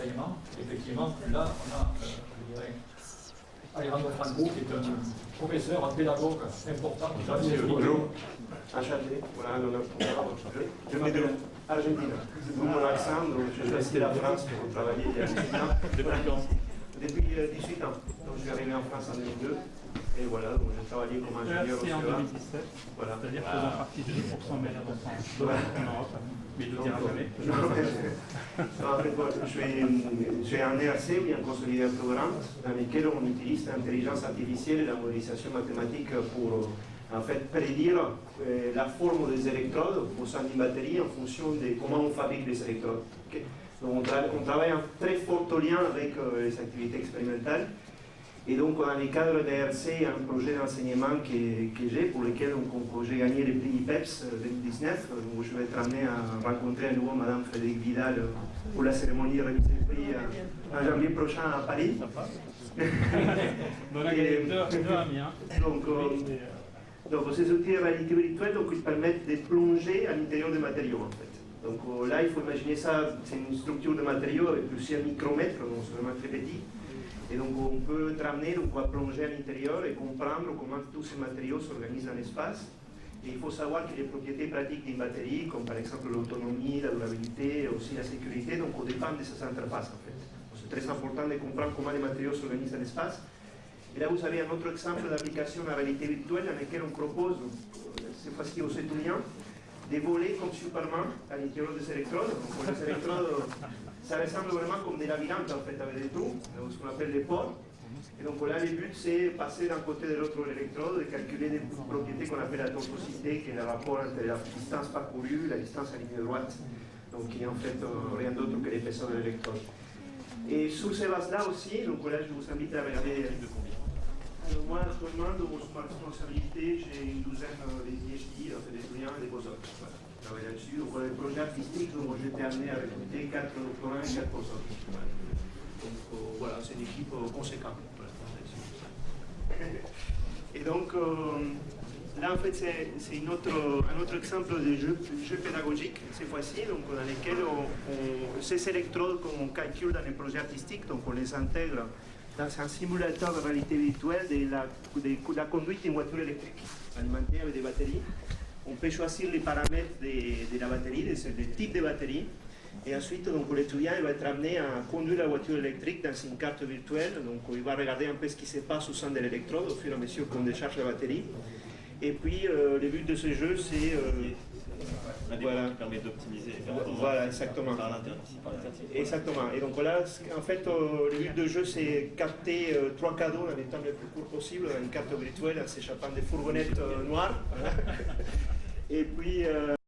l'enseignement. Effectivement, là, on a, je dirais, Alejandro Franco, qui est un professeur, un pédagogue important. Bonjour, enchanté. Voilà, je viens de l'Argentine. D'où mon accent, donc je suis resté la France pour travailler il y a 18 ans. Depuis 18 ans. Donc je suis arrivé en France en 2002. Et voilà, donc j'ai travaillé comme ingénieur au C'est en 2017, voilà. C'est-à-dire faisant partie des 2% meilleurs en Europe, mais il ne le dira jamais. En fait, voilà, j'ai un ERC, un consolidé programme, dans lequel on utilise l'intelligence artificielle et la modélisation mathématique pour en fait, prédire la forme des électrodes au sein d'une batterie en fonction de comment on fabrique les électrodes. Okay. Donc on travaille en très fort lien avec les activités expérimentales. Et donc, dans le cadre d'ERC, il y a un projet d'enseignement que j'ai, pour lequel j'ai gagné le prix IPEPS 2019, où je vais être amené à rencontrer à nouveau Madame Frédérique Vidal pour la cérémonie de remise du prix en janvier prochain à Paris. Donc, ces outils de réalité virtuelle, donc, ils permettent de plonger à l'intérieur des matériaux, en fait. Donc là, il faut imaginer ça, c'est une structure de matériaux avec plusieurs micromètres, donc c'est vraiment très petit. Et donc on peut être amené à plonger à l'intérieur et comprendre comment tous ces matériaux s'organisent dans l'espace. Et il faut savoir que les propriétés pratiques d'une batterie, comme par exemple l'autonomie, la durabilité, aussi la sécurité, donc on dépend de ces interfaces en fait. C'est très important de comprendre comment les matériaux s'organisent dans l'espace. Et là vous avez un autre exemple d'application à réalité virtuelle dans lequel on propose, cette fois-ci aux étudiants, de voler comme Superman à l'intérieur des électrodes. Donc les électrodes, ça ressemble vraiment comme des labyrinthes en fait, avec des trous, ce qu'on appelle les ports. Et donc là, le but c'est passer d'un côté de l'autre de l'électrode, de calculer des propriétés qu'on appelle la tortuosité, qui est le rapport entre la distance parcourue et la distance à ligne droite, donc qui est en fait rien d'autre que l'épaisseur de l'électrode. Et sur ces bases-là aussi, donc là je vous invite à regarder. Alors moi, actuellement, sous ma responsabilité, j'ai une douzaine de PhD, d'étudiants et des beaux-arts. Voilà, je travaille là-dessus. Donc, pour les projets artistiques, j'ai été amené à recruter 4 doctorants et 4 beaux-arts. Donc, voilà, c'est une équipe conséquente. Et donc, là, en fait, c'est un autre exemple de jeu pédagogique, cette fois-ci, dans lequel ces électrodes qu'on calcule dans les projets artistiques, donc on les intègre dans un simulateur de réalité virtuelle de la conduite d'une voiture électrique alimentée avec des batteries. On peut choisir les paramètres de la batterie, des types de batterie, et ensuite l'étudiant va être amené à conduire la voiture électrique dans une carte virtuelle. Donc il va regarder un peu ce qui se passe au sein de l'électrode au fur et à mesure qu'on décharge la batterie. Et puis le but de ce jeu, c'est voilà, qui permet d'optimiser les performances. Voilà, exactement. Par l'interne aussi, par l'interne. Exactement. Et donc voilà, en fait, le but de jeu, c'est capter 3 cadeaux dans les temps les plus courts possible, une carte virtuelle en s'échappant des fourgonnettes noires. Et puis